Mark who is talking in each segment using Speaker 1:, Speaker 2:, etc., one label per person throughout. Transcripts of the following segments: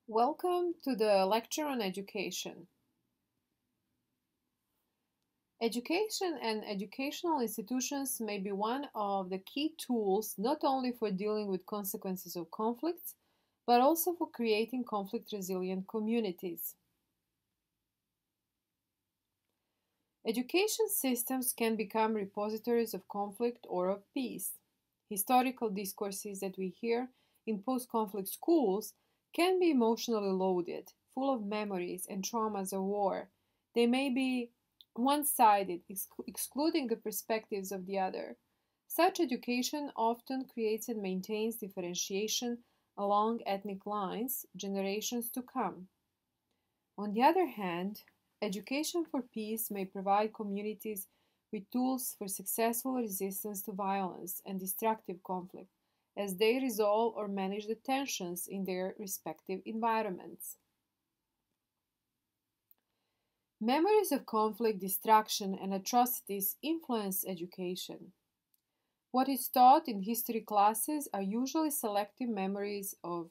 Speaker 1: Welcome to the lecture on education. Education and educational institutions may be one of the key tools not only for dealing with consequences of conflicts, but also for creating conflict-resilient communities. Education systems can become repositories of conflict or of peace. Historical discourses that we hear in post-conflict schools can be emotionally loaded, full of memories and traumas of war. They may be one-sided, excluding the perspectives of the other. Such education often creates and maintains differentiation along ethnic lines generations to come. On the other hand, education for peace may provide communities with tools for successful resistance to violence and destructive conflict as they resolve or manage the tensions in their respective environments. Memories of conflict, destruction, and atrocities influence education. What is taught in history classes are usually selective memories of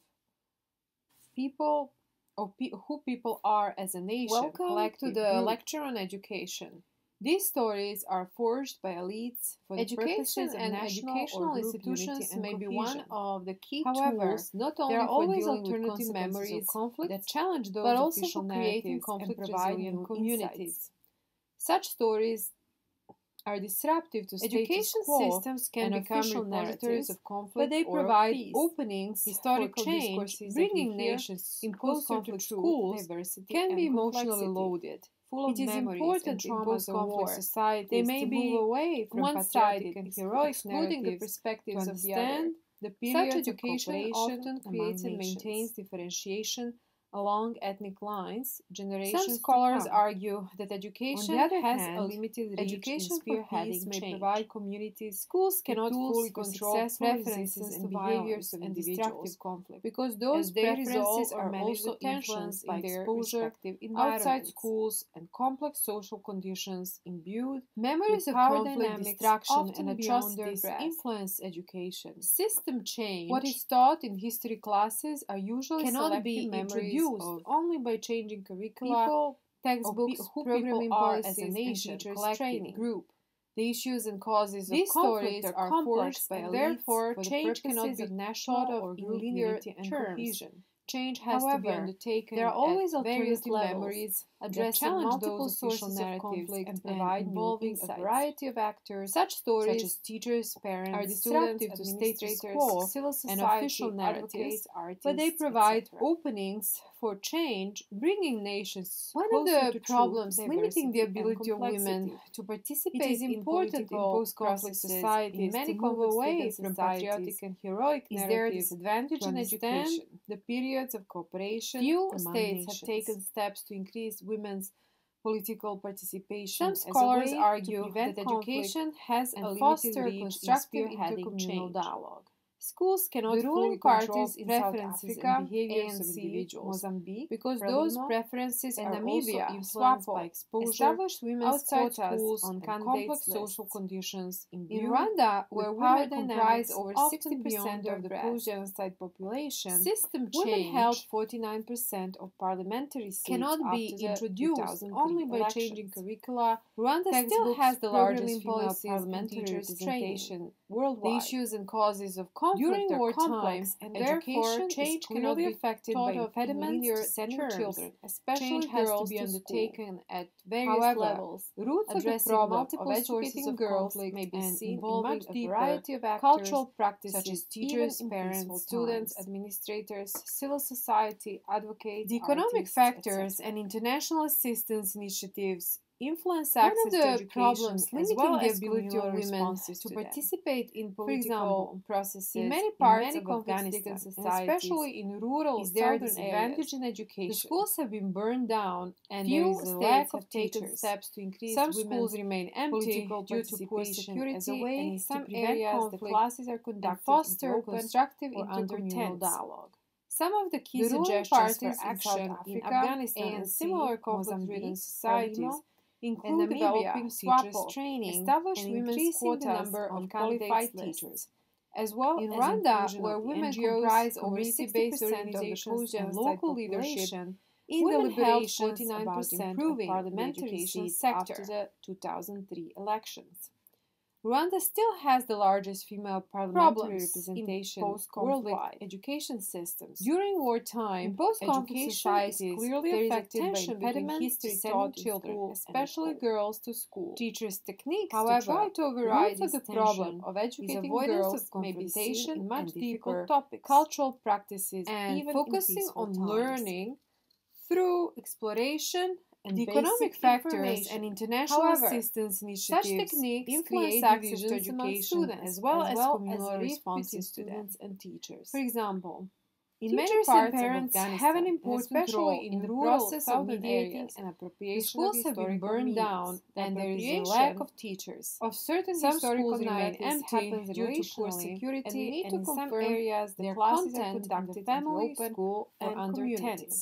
Speaker 1: people, who people are as a nation. Welcome to the lecture on education. These stories are forged by elites for the purposes of national educational institutions may be one of the key tools, not only there are always alternative memories of conflict that challenge those but also for creating conflict-resilient communities. Such stories are disruptive to education systems can become repositories of conflict, but they provide openings historical discourses bringing nations in post-conflict schools can be emotionally loaded. It is important in post-conflict societies they may be move away from one-sided and heroic excluding the perspectives of the other. Such education often creates and maintains differentiation along ethnic lines generations. Some scholars argue that education has a limited reach education in spearheading may provide communities. Schools cannot fully control preferences and behaviors of destructive conflict because those preferences are also influenced by their respective outside schools and complex social conditions imbued memories of conflict, destruction, and atrocities influence education. System change. What is taught in history classes are usually cannot be introduced only by changing curricula, textbooks, programming policies, as a nation, and teachers' training group. The issues and causes of conflict are forged by elites, therefore change cannot be national or linear and cohesion. Change has to be undertaken there are always alternative memories addressing multiple sources of conflict and provide involving a variety of actors such stories such as teachers, parents, are disruptive to status quo, civil society, and official narratives, but they provide openings for change, bringing nations one of the problems limiting the ability of women to participate in political post-conflict societies in many move away from patriotic and heroic narratives is their disadvantage in education. The periods of cooperation few states have taken steps to increase women's political participation. Some scholars argue that education has a limited reach constructive intercommunal dialogue. Schools cannot fully control preferences and behaviors of individuals, Mozambique, because those preferences are also influenced by exposure, established women's quotas on complex social conditions in Rwanda, where women comprise over 60% of the post-genocide population, system change held 49% of parliamentary seats cannot be introduced only by changing curricula. Rwanda still has the largest female parliamentary representation worldwide. The issues and causes of conflict during wartime and therefore change cannot be affected by impediments to sending children, especially girls, to be undertaken at various levels. Roots addressing multiple sources of girls may be seen in much deeper variety of actors, cultural practices such as teachers, parents, students, administrators, civil society, advocates, the economic factors and international assistance initiatives influence access to education problems limiting well the ability of women to participate in political processes in many parts of Afghanistan, especially in rural is there disadvantage in education. The schools have been burned down and there is a lack of taken steps to increase some schools remain empty due to poor security as a way and in some areas the classes are conducted foster constructive intercommunal dialogue. Some of the key suggestions for action in Afghanistan and similar conflict-ridden societies include developing teachers' training, establish women's quotas on qualified teachers, as well
Speaker 2: in
Speaker 1: as
Speaker 2: Rwanda, where
Speaker 1: of
Speaker 2: women
Speaker 1: NGOs,
Speaker 2: comprise over
Speaker 1: community-based
Speaker 2: 60% of the
Speaker 1: organizations, and
Speaker 2: post-genocide
Speaker 1: local
Speaker 2: population,
Speaker 1: leadership.
Speaker 2: in
Speaker 1: Women held
Speaker 2: deliberations about
Speaker 1: 49%
Speaker 2: improving
Speaker 1: of
Speaker 2: the
Speaker 1: parliamentary
Speaker 2: education
Speaker 1: seats
Speaker 2: sector
Speaker 1: after the
Speaker 2: 2003 elections.
Speaker 1: Rwanda still has the largest female parliamentary representation
Speaker 2: in
Speaker 1: worldwide
Speaker 2: education systems.
Speaker 1: During wartime,
Speaker 2: In post-conflict
Speaker 1: education
Speaker 2: societies,
Speaker 1: is clearly
Speaker 2: there is a
Speaker 1: affected by
Speaker 2: tension between
Speaker 1: impediments
Speaker 2: history
Speaker 1: to sending
Speaker 2: taught in
Speaker 1: children,
Speaker 2: school
Speaker 1: especially
Speaker 2: and at home.
Speaker 1: girls, to school.
Speaker 2: Teachers' techniques
Speaker 1: However,
Speaker 2: to try to
Speaker 1: the
Speaker 2: override
Speaker 1: roots of
Speaker 2: this
Speaker 1: the problem
Speaker 2: tension
Speaker 1: of
Speaker 2: is
Speaker 1: educating
Speaker 2: avoidance
Speaker 1: girls
Speaker 2: of
Speaker 1: may be seen
Speaker 2: confrontation
Speaker 1: in much
Speaker 2: and
Speaker 1: deeper
Speaker 2: difficult topics,
Speaker 1: cultural practices,
Speaker 2: and
Speaker 1: even
Speaker 2: focusing
Speaker 1: in peaceful
Speaker 2: on
Speaker 1: times.
Speaker 2: learning through exploration and
Speaker 1: The economic
Speaker 2: basic
Speaker 1: factors
Speaker 2: information.
Speaker 1: and international
Speaker 2: However,
Speaker 1: assistance
Speaker 2: such
Speaker 1: initiatives
Speaker 2: techniques
Speaker 1: influence
Speaker 2: create
Speaker 1: access to
Speaker 2: divisions among
Speaker 1: education
Speaker 2: students,
Speaker 1: as well as communal
Speaker 2: the rift
Speaker 1: response
Speaker 2: between
Speaker 1: to them.
Speaker 2: students and teachers.
Speaker 1: For example,
Speaker 2: In
Speaker 1: teachers
Speaker 2: many
Speaker 1: and
Speaker 2: parts of
Speaker 1: parents
Speaker 2: Afghanistan,
Speaker 1: have an
Speaker 2: and
Speaker 1: important
Speaker 2: especially
Speaker 1: role
Speaker 2: in
Speaker 1: in
Speaker 2: the
Speaker 1: the
Speaker 2: rural
Speaker 1: process of
Speaker 2: southern
Speaker 1: mediating
Speaker 2: areas,
Speaker 1: and
Speaker 2: the
Speaker 1: appropriation
Speaker 2: schools
Speaker 1: of
Speaker 2: have been
Speaker 1: historical
Speaker 2: burned
Speaker 1: meanings.
Speaker 2: down,
Speaker 1: The
Speaker 2: and there is a
Speaker 1: appropriation
Speaker 2: lack of teachers.
Speaker 1: of certain
Speaker 2: Some
Speaker 1: historical
Speaker 2: schools remain
Speaker 1: narratives
Speaker 2: empty
Speaker 1: happens
Speaker 2: due to poor
Speaker 1: generationally,
Speaker 2: security,
Speaker 1: and we need
Speaker 2: and
Speaker 1: to
Speaker 2: in some
Speaker 1: confirm
Speaker 2: areas the
Speaker 1: their
Speaker 2: classes are
Speaker 1: content
Speaker 2: conducted
Speaker 1: in
Speaker 2: in
Speaker 1: the family,
Speaker 2: open
Speaker 1: school,
Speaker 2: or
Speaker 1: and
Speaker 2: under
Speaker 1: community.
Speaker 2: tents.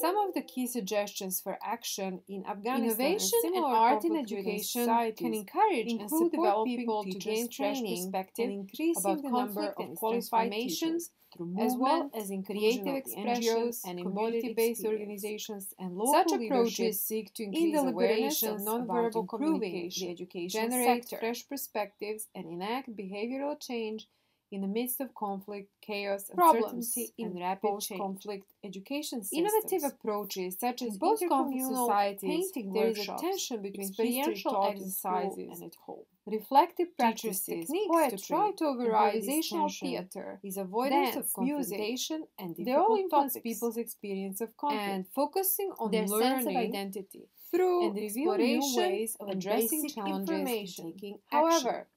Speaker 2: Some of the key suggestions for action in Afghanistan
Speaker 1: Innovation
Speaker 2: and
Speaker 1: and
Speaker 2: similar
Speaker 1: art in
Speaker 2: conflict-ridden
Speaker 1: education
Speaker 2: societies
Speaker 1: can encourage and
Speaker 2: include
Speaker 1: support
Speaker 2: developing
Speaker 1: people to
Speaker 2: teachers'
Speaker 1: gain
Speaker 2: fresh
Speaker 1: training
Speaker 2: perspective
Speaker 1: and increasing
Speaker 2: about
Speaker 1: the number
Speaker 2: conflict
Speaker 1: of
Speaker 2: and its
Speaker 1: qualified
Speaker 2: transformation
Speaker 1: teachers,
Speaker 2: through
Speaker 1: as well
Speaker 2: movement,
Speaker 1: as inclusion
Speaker 2: creative
Speaker 1: of the
Speaker 2: expression,
Speaker 1: NGOs
Speaker 2: and
Speaker 1: community-based
Speaker 2: embodied
Speaker 1: organizations, and local
Speaker 2: Such
Speaker 1: leadership
Speaker 2: approaches seek to
Speaker 1: in
Speaker 2: increase awareness of
Speaker 1: deliberations about
Speaker 2: nonverbal
Speaker 1: improving
Speaker 2: communication,
Speaker 1: the education
Speaker 2: generate
Speaker 1: sector,
Speaker 2: fresh perspectives, and enact behavioral change in the midst of conflict, chaos,
Speaker 1: problems
Speaker 2: uncertainty,
Speaker 1: in
Speaker 2: and rapid
Speaker 1: post-conflict education systems.
Speaker 2: Innovative approaches such as
Speaker 1: In post-conflict
Speaker 2: intercommunal
Speaker 1: societies,
Speaker 2: painting
Speaker 1: there is a
Speaker 2: workshops,
Speaker 1: tension between
Speaker 2: experiential
Speaker 1: history taught in
Speaker 2: exercises,
Speaker 1: school and at home.
Speaker 2: reflective
Speaker 1: Teachers'
Speaker 2: practices,
Speaker 1: techniques
Speaker 2: poetry,
Speaker 1: to try to override this
Speaker 2: improvisational
Speaker 1: tension
Speaker 2: theater,
Speaker 1: is avoidance
Speaker 2: dance,
Speaker 1: of confrontation
Speaker 2: music,
Speaker 1: and
Speaker 2: they all
Speaker 1: difficult
Speaker 2: influence
Speaker 1: topics,
Speaker 2: people's experience of conflict,
Speaker 1: and focusing on
Speaker 2: their sense of
Speaker 1: learning
Speaker 2: identity,
Speaker 1: through
Speaker 2: and reveal new
Speaker 1: exploration
Speaker 2: ways of
Speaker 1: and
Speaker 2: addressing
Speaker 1: basic
Speaker 2: challenges and
Speaker 1: information.
Speaker 2: taking action.
Speaker 1: However,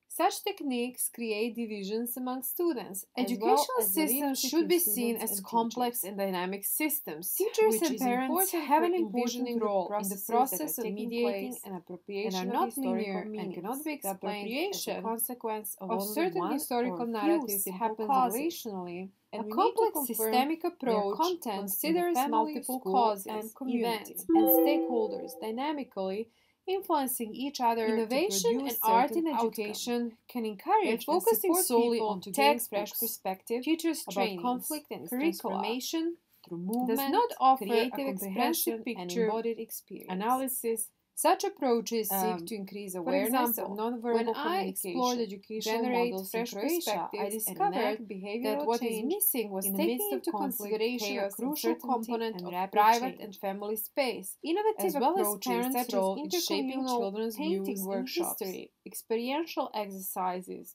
Speaker 2: such techniques create divisions among students.
Speaker 1: educational systems should be seen as complex and dynamic systems. Teachers and parents have an important role in the process of mediating and appropriation
Speaker 2: and
Speaker 1: of
Speaker 2: are not
Speaker 1: historical
Speaker 2: linear
Speaker 1: meanings.
Speaker 2: and cannot be
Speaker 1: The
Speaker 2: explained as a
Speaker 1: appropriation
Speaker 2: consequence
Speaker 1: of
Speaker 2: only
Speaker 1: certain
Speaker 2: one
Speaker 1: historical
Speaker 2: or few
Speaker 1: narratives
Speaker 2: simple
Speaker 1: happens
Speaker 2: causes.
Speaker 1: relationally,
Speaker 2: And
Speaker 1: a
Speaker 2: we need to
Speaker 1: complex
Speaker 2: confirm
Speaker 1: systemic
Speaker 2: their
Speaker 1: approach
Speaker 2: content
Speaker 1: considers
Speaker 2: in the family,
Speaker 1: multiple
Speaker 2: school,
Speaker 1: causes,
Speaker 2: and community,
Speaker 1: events,
Speaker 2: and stakeholders dynamically influencing each other
Speaker 1: Innovation
Speaker 2: to
Speaker 1: and
Speaker 2: produce
Speaker 1: art in
Speaker 2: certain
Speaker 1: education can
Speaker 2: By
Speaker 1: encourage and
Speaker 2: focusing
Speaker 1: support
Speaker 2: solely
Speaker 1: people
Speaker 2: on
Speaker 1: to gain fresh
Speaker 2: textbooks,
Speaker 1: perspective
Speaker 2: teachers'
Speaker 1: about
Speaker 2: trainings,
Speaker 1: conflict and its
Speaker 2: curricula,
Speaker 1: transformation
Speaker 2: through movement,
Speaker 1: does not offer a
Speaker 2: creative
Speaker 1: comprehensive
Speaker 2: expression, and
Speaker 1: picture
Speaker 2: embodied experience.
Speaker 1: analysis.
Speaker 2: Such approaches seek
Speaker 1: Um,
Speaker 2: to increase
Speaker 1: For
Speaker 2: awareness
Speaker 1: example,
Speaker 2: of nonverbal
Speaker 1: when I explored
Speaker 2: communication,
Speaker 1: educational
Speaker 2: generate
Speaker 1: models in
Speaker 2: fresh
Speaker 1: Croatia, I
Speaker 2: perspectives, and
Speaker 1: discovered
Speaker 2: enact behavioral
Speaker 1: that what is
Speaker 2: change
Speaker 1: missing was
Speaker 2: in the
Speaker 1: taking
Speaker 2: midst of
Speaker 1: into
Speaker 2: conflict,
Speaker 1: consideration a
Speaker 2: chaos,
Speaker 1: crucial
Speaker 2: uncertainty,
Speaker 1: component
Speaker 2: and
Speaker 1: of
Speaker 2: rapid
Speaker 1: private
Speaker 2: change.
Speaker 1: and family space,
Speaker 2: Innovative
Speaker 1: as well as
Speaker 2: approaches
Speaker 1: parents'
Speaker 2: such as
Speaker 1: role in shaping
Speaker 2: intercommunal
Speaker 1: children's
Speaker 2: painting
Speaker 1: views in
Speaker 2: workshops,
Speaker 1: history.
Speaker 2: experiential exercises,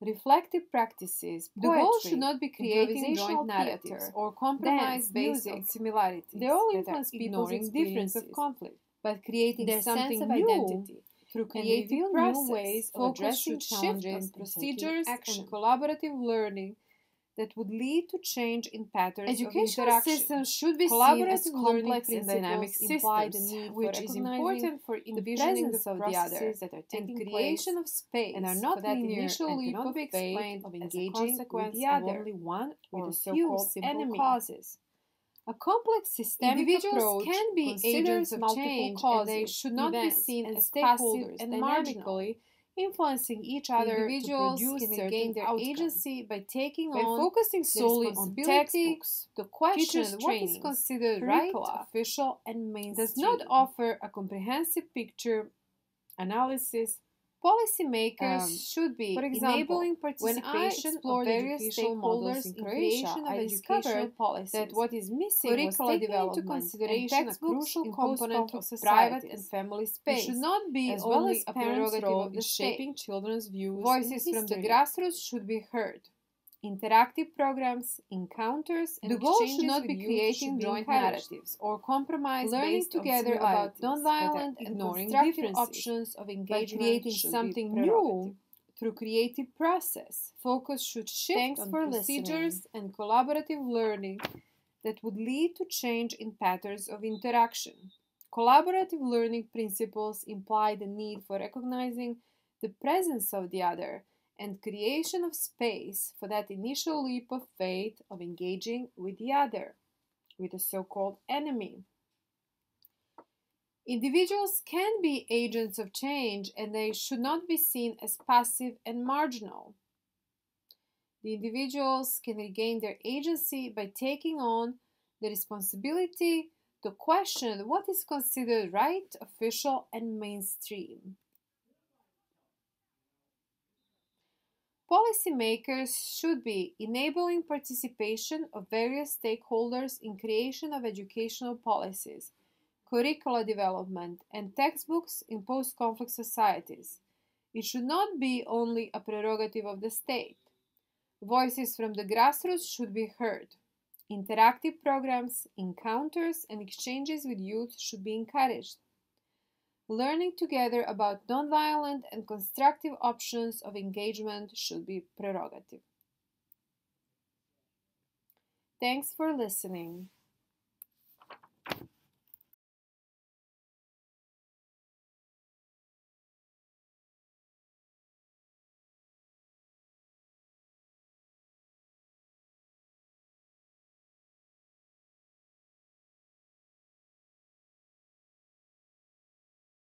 Speaker 2: reflective practices,
Speaker 1: The goal
Speaker 2: poetry,
Speaker 1: should not be creating
Speaker 2: improvisational
Speaker 1: joint narratives
Speaker 2: theater,
Speaker 1: or compromise
Speaker 2: dance,
Speaker 1: based on
Speaker 2: music.
Speaker 1: similarities
Speaker 2: They all
Speaker 1: that are
Speaker 2: influence people's
Speaker 1: ignoring
Speaker 2: experience
Speaker 1: differences,
Speaker 2: of conflict,
Speaker 1: but creating
Speaker 2: their
Speaker 1: something
Speaker 2: sense of
Speaker 1: new
Speaker 2: identity,
Speaker 1: through
Speaker 2: and
Speaker 1: creative
Speaker 2: reveal
Speaker 1: process.
Speaker 2: new ways of
Speaker 1: Focus
Speaker 2: addressing
Speaker 1: should shift
Speaker 2: challenges
Speaker 1: on
Speaker 2: and taking
Speaker 1: procedures
Speaker 2: action.
Speaker 1: and collaborative learning that would lead to change in patterns of
Speaker 2: Educational
Speaker 1: interaction.
Speaker 2: systems should be seen as
Speaker 1: Collaborative learning
Speaker 2: complex and dynamic
Speaker 1: principles imply the
Speaker 2: systems,
Speaker 1: need
Speaker 2: which
Speaker 1: for
Speaker 2: is
Speaker 1: recognizing
Speaker 2: important for
Speaker 1: the
Speaker 2: envisioning
Speaker 1: presence
Speaker 2: the
Speaker 1: of the other
Speaker 2: processes that are
Speaker 1: and
Speaker 2: taking
Speaker 1: creation
Speaker 2: place
Speaker 1: of space
Speaker 2: and are
Speaker 1: for
Speaker 2: not
Speaker 1: that
Speaker 2: linear
Speaker 1: initial
Speaker 2: and
Speaker 1: leap
Speaker 2: cannot
Speaker 1: of
Speaker 2: be
Speaker 1: faith
Speaker 2: explained
Speaker 1: of
Speaker 2: as a
Speaker 1: engaging with
Speaker 2: consequence
Speaker 1: the
Speaker 2: of
Speaker 1: other
Speaker 2: only one
Speaker 1: with
Speaker 2: or
Speaker 1: a
Speaker 2: few
Speaker 1: so-called
Speaker 2: simple
Speaker 1: enemy.
Speaker 2: causes. A complex systemic
Speaker 1: Individuals
Speaker 2: approach
Speaker 1: can be agents
Speaker 2: considers
Speaker 1: of
Speaker 2: multiple
Speaker 1: change,
Speaker 2: causes,
Speaker 1: and they should not be
Speaker 2: events,
Speaker 1: seen
Speaker 2: and
Speaker 1: as passive
Speaker 2: stakeholders
Speaker 1: and
Speaker 2: dynamically influencing each other
Speaker 1: Individuals
Speaker 2: to produce
Speaker 1: can
Speaker 2: certain
Speaker 1: gain their
Speaker 2: outcomes.
Speaker 1: agency by taking
Speaker 2: By
Speaker 1: on
Speaker 2: focusing
Speaker 1: the
Speaker 2: solely on
Speaker 1: responsibility.
Speaker 2: textbooks,
Speaker 1: The question
Speaker 2: teachers'
Speaker 1: what is
Speaker 2: trainings,
Speaker 1: considered right,
Speaker 2: curricula,
Speaker 1: official,
Speaker 2: and mainstream
Speaker 1: does not offer a comprehensive picture
Speaker 2: analysis.
Speaker 1: Policymakers should be
Speaker 2: For example,
Speaker 1: enabling
Speaker 2: when I
Speaker 1: participation of
Speaker 2: explored
Speaker 1: various
Speaker 2: educational
Speaker 1: stakeholders
Speaker 2: models
Speaker 1: in
Speaker 2: in
Speaker 1: creation
Speaker 2: Croatia,
Speaker 1: of
Speaker 2: I
Speaker 1: educational
Speaker 2: discovered
Speaker 1: policies.
Speaker 2: that what is missing was
Speaker 1: Curricula
Speaker 2: taking into
Speaker 1: development
Speaker 2: consideration
Speaker 1: and
Speaker 2: a
Speaker 1: textbooks
Speaker 2: crucial
Speaker 1: in
Speaker 2: component of
Speaker 1: post-conflict
Speaker 2: private
Speaker 1: societies.
Speaker 2: and family
Speaker 1: It
Speaker 2: space,
Speaker 1: should not be
Speaker 2: as well
Speaker 1: only
Speaker 2: as
Speaker 1: a
Speaker 2: parents'
Speaker 1: prerogative
Speaker 2: role
Speaker 1: of the
Speaker 2: in shaping
Speaker 1: state.
Speaker 2: children's views
Speaker 1: Voices
Speaker 2: in
Speaker 1: from the
Speaker 2: history.
Speaker 1: grassroots should be heard.
Speaker 2: Interactive programs, encounters, and
Speaker 1: The goal should
Speaker 2: exchanges
Speaker 1: not
Speaker 2: with
Speaker 1: be
Speaker 2: youth
Speaker 1: creating
Speaker 2: should be
Speaker 1: joint
Speaker 2: encouraged.
Speaker 1: narratives or compromise
Speaker 2: Learning
Speaker 1: based on
Speaker 2: together about
Speaker 1: similarities that are
Speaker 2: nonviolent and
Speaker 1: ignoring
Speaker 2: constructive
Speaker 1: differences,
Speaker 2: options of
Speaker 1: but
Speaker 2: engagement
Speaker 1: creating
Speaker 2: should
Speaker 1: something
Speaker 2: be
Speaker 1: new
Speaker 2: prerogative.
Speaker 1: through creative process. Focus should shift
Speaker 2: Thanks
Speaker 1: on
Speaker 2: for
Speaker 1: procedures and collaborative learning that would lead to change in patterns of interaction. Collaborative learning principles imply the need for recognizing the presence of the other and creation of space for that initial leap of faith of engaging with the other, with a so-called enemy. Individuals can be agents of change and they should not be seen as passive and marginal. The individuals can regain their agency by taking on the responsibility to question what is considered right, official, and mainstream. Policymakers should be enabling participation of various stakeholders in creation of educational policies, curricula development, and textbooks in post-conflict societies. It should not be only a prerogative of the state. Voices from the grassroots should be heard. Interactive programs, encounters, and exchanges with youth should be encouraged. Learning together about nonviolent and constructive options of engagement should be prerogative. Thanks for listening.